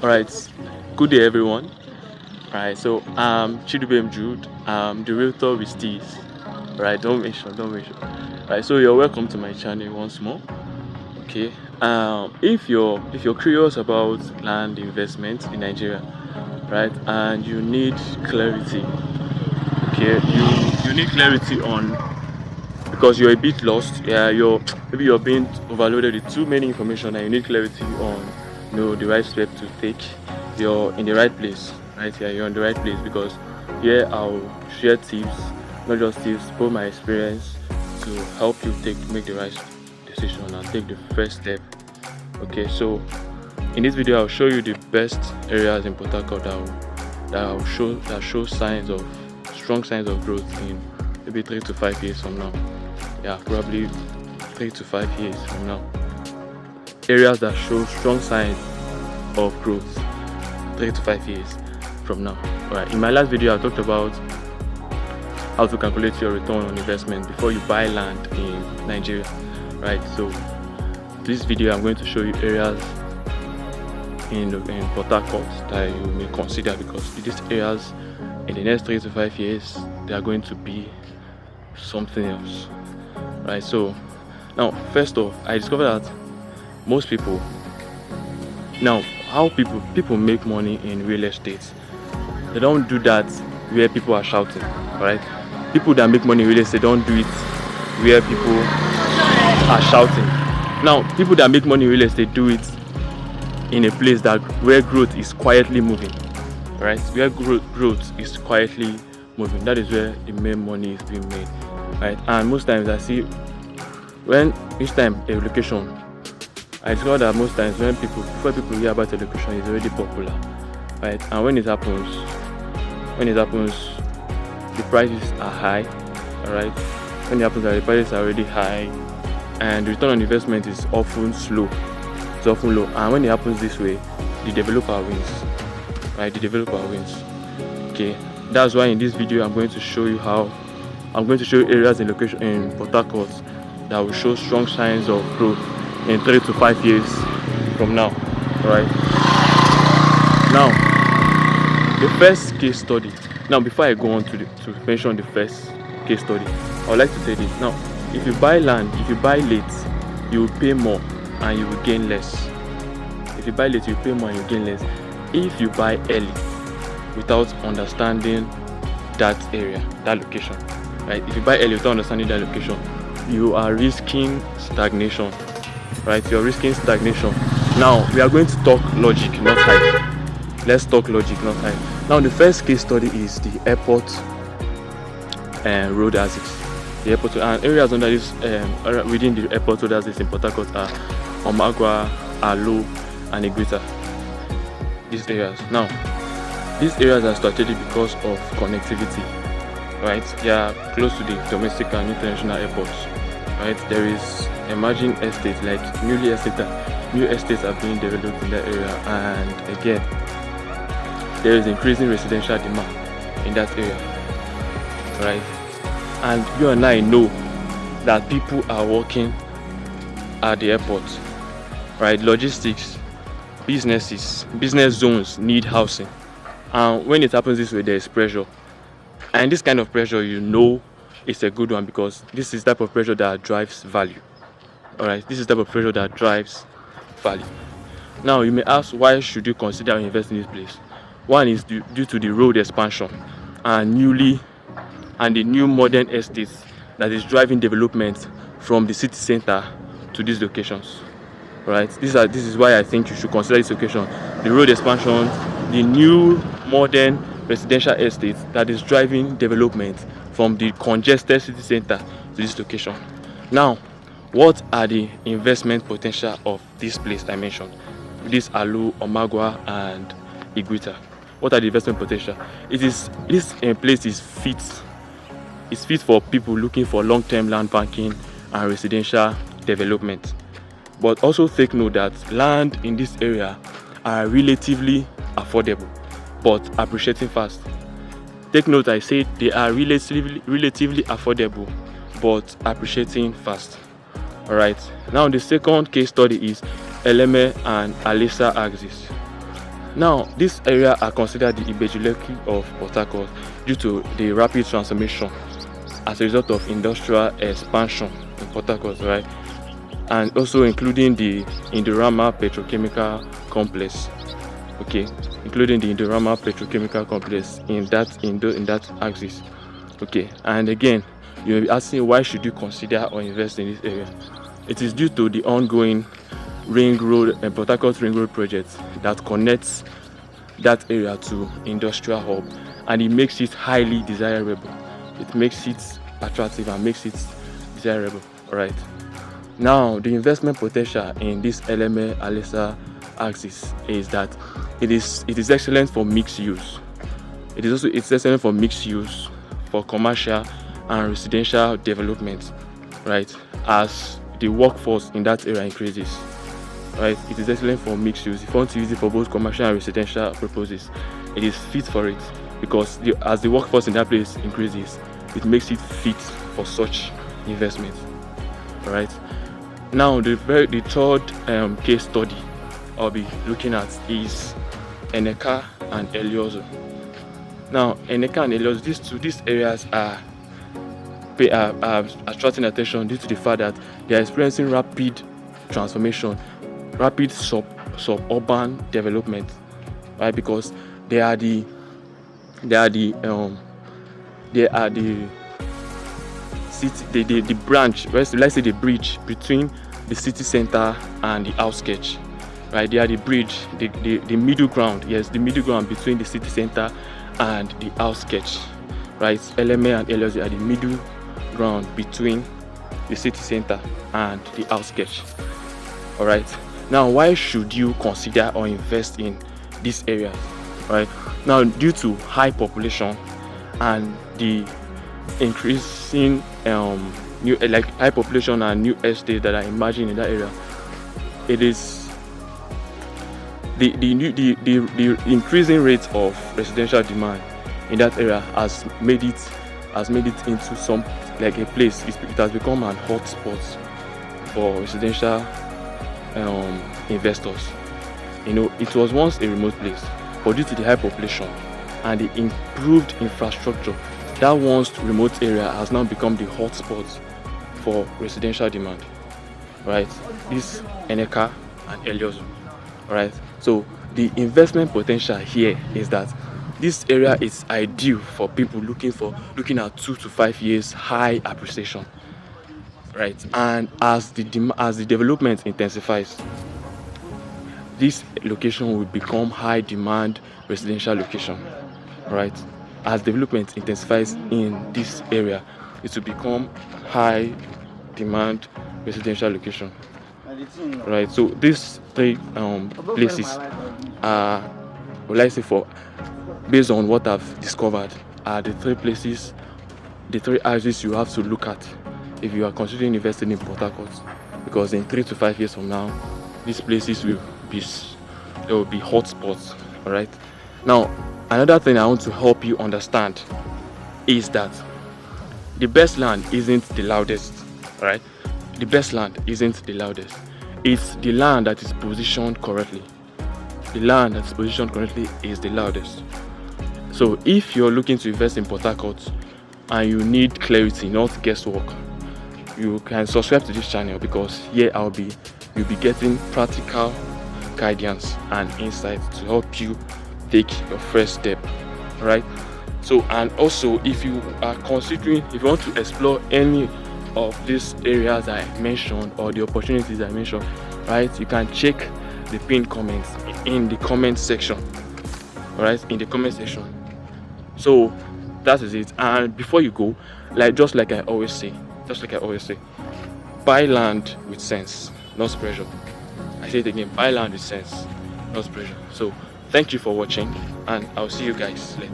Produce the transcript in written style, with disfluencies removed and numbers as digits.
Alright, good day everyone. Alright, so Chidubem Jude, the realtor with Steez. Alright, don't mention. Alright, so you're welcome to my channel once more. Okay. If you're curious about land investment in Nigeria, right, and you need clarity, okay, you need clarity on because you're a bit lost. Yeah, you're being overloaded with too many information and you need clarity on the right step to take. You're in the right place, right? Yeah, you're in the right place because here I'll share tips, not just tips, but my experience to help you make the right decision and take the first step. Okay, so in this video I'll show you the best areas in Port Harcourt that show strong signs of growth in maybe 3 to 5 years from now. Yeah, probably 3 to 5 years from now. Areas that show strong signs of growth 3 to 5 years from now. Alright, in my last video I talked about how to calculate your return on investment before you buy land in Nigeria. Right, so this video I'm going to show you areas in Port Harcourt that you may consider, because these areas in the next 3 to 5 years they are going to be something else. Right, so now first off, I discovered that most people now how people make money in real estate, they don't do that where people are shouting. Right, people that make money in real estate don't do it where people are shouting. Now people that make money in real estate do it in a place where growth is quietly moving. Right, where growth is quietly moving, that is where the main money is being made. Right, and most times I see each time a location, I discover that most times before people hear about a location, it's already popular. Right, and when it happens, the prices are high. Alright, when it happens that the prices are already high and the return on investment is often slow, it's often low, and when it happens this way, the developer wins. Right, the developer wins. Okay, that's why in this video I'm going to show you areas in Port Harcourt that will show strong signs of growth in 3 to 5 years from now. Right, now the first case study. Now before I go on to mention the first case study, I would like to say this. Now, if you buy land, if you buy late, you will pay more and you will gain less. If you buy late, you pay more and you gain less. If you buy early without understanding that area, that location, right? If you buy early without understanding that location, you are risking stagnation. Right, you're risking stagnation. Now we are going to talk logic, not hype. Let's talk logic, not hype. Now the first case study is the airport road axis. The airport and areas under this within the airport road axis in Port Harcourt are Omagwa, Aluu, and Eneka. These areas. Now, these areas are strategic because of connectivity. Right, they are close to the domestic and international airports. Right, there is emerging estates, like new estates are being developed in that area, and again there is increasing residential demand in that area. Right, and you and I know that people are working at the airport. Right, logistics, business zones need housing, and when it happens this way, there is pressure, and this kind of pressure, it's a good one, because this is the type of pressure that drives value. Alright, this is the type of pressure that drives value. Now you may ask, why should you consider investing in this place? One is due to the road expansion and the new modern estates that is driving development from the city center to these locations. Right, this is why I think you should consider this location. The road expansion, the new modern residential estates that is driving development from the congested city center to this location. Now, what are the investment potential of this place I mentioned? This Aluu, Omagwa, and Eneka. What are the investment potential? This place is fit. It's fit for people looking for long-term land banking and residential development. But also take note that land in this area are relatively affordable but appreciating fast. Take note, I said they are relatively affordable but appreciating fast. Alright, now the second case study is Eleme and Alisa axis. Now, these areas are considered the Ibejuleki of Port Harcourt due to the rapid transformation as a result of industrial expansion in Port Harcourt, right? And also including the Indorama petrochemical complex, okay, including the Indorama petrochemical complex in that axis, okay. And again, you may be asking, why should you consider or invest in this area? It is due to the ongoing ring road and Port Harcourt ring road project that connects that area to industrial hub, and it makes it highly desirable. It makes it attractive and makes it desirable. All right. Now, the investment potential in this Eleme Alisa axis is that it is excellent for mixed use. It's excellent for mixed use, for commercial and residential development, right? As the workforce in that area increases, right? It is excellent for mixed use. If you want to use it for both commercial and residential purposes, it is fit for it, because as the workforce in that place increases, it makes it fit for such investment. All right. Now, the third case study I'll be looking at is Eneka and Aluu. Now, Eneka and Aluu, these areas are attracting attention due to the fact that they are experiencing rapid transformation, rapid suburban development, right? Because they are the city, the branch, let's say the bridge between the city center and the outskirts, right? They are the bridge, the middle ground, yes, the middle ground between the city center and the outskirts, right? Eleme and Aluu are the middle ground between the city center and the outskirts. All right. Now, why should you consider or invest in this area? Right now, due to high population and the increasing new high population and new estates that are emerging in that area, it is the increasing rate of residential demand in that area has made it into some like a place. It has become an hot spot for residential investors. You know, it was once a remote place, but due to the high population and the improved infrastructure, that once remote area has now become the hot spot for residential demand, right? This Eneka and Aluu, right? So the investment potential here is that this area is ideal for people looking at 2 to 5 years high appreciation, right? And as the development intensifies, this location will become high demand residential location, right? As development intensifies in this area, it will become high demand residential location, right? So these three places are, well, I say, for based on what I've discovered, are the three places, the three axes you have to look at if you are considering investing in Port Harcourt, because in 3 to 5 years from now, these places will be hotspots. All right. Now, another thing I want to help you understand is that the best land isn't the loudest. All right. The best land isn't the loudest. It's the land that is positioned correctly. The land that is positioned correctly is the loudest. So if you're looking to invest in Port Harcourt and you need clarity, not guesswork, you can subscribe to this channel, because here you'll be getting practical guidance and insight to help you take your first step. Right? So, and also, if you want to explore any of these areas I mentioned or the opportunities I mentioned, right, you can check the pinned comments in the comment section. All right, in the comment section. So that is it. And before you go, just like I always say, buy land with sense, not pressure. I say it again, buy land with sense, not pressure. So thank you for watching, and I'll see you guys later.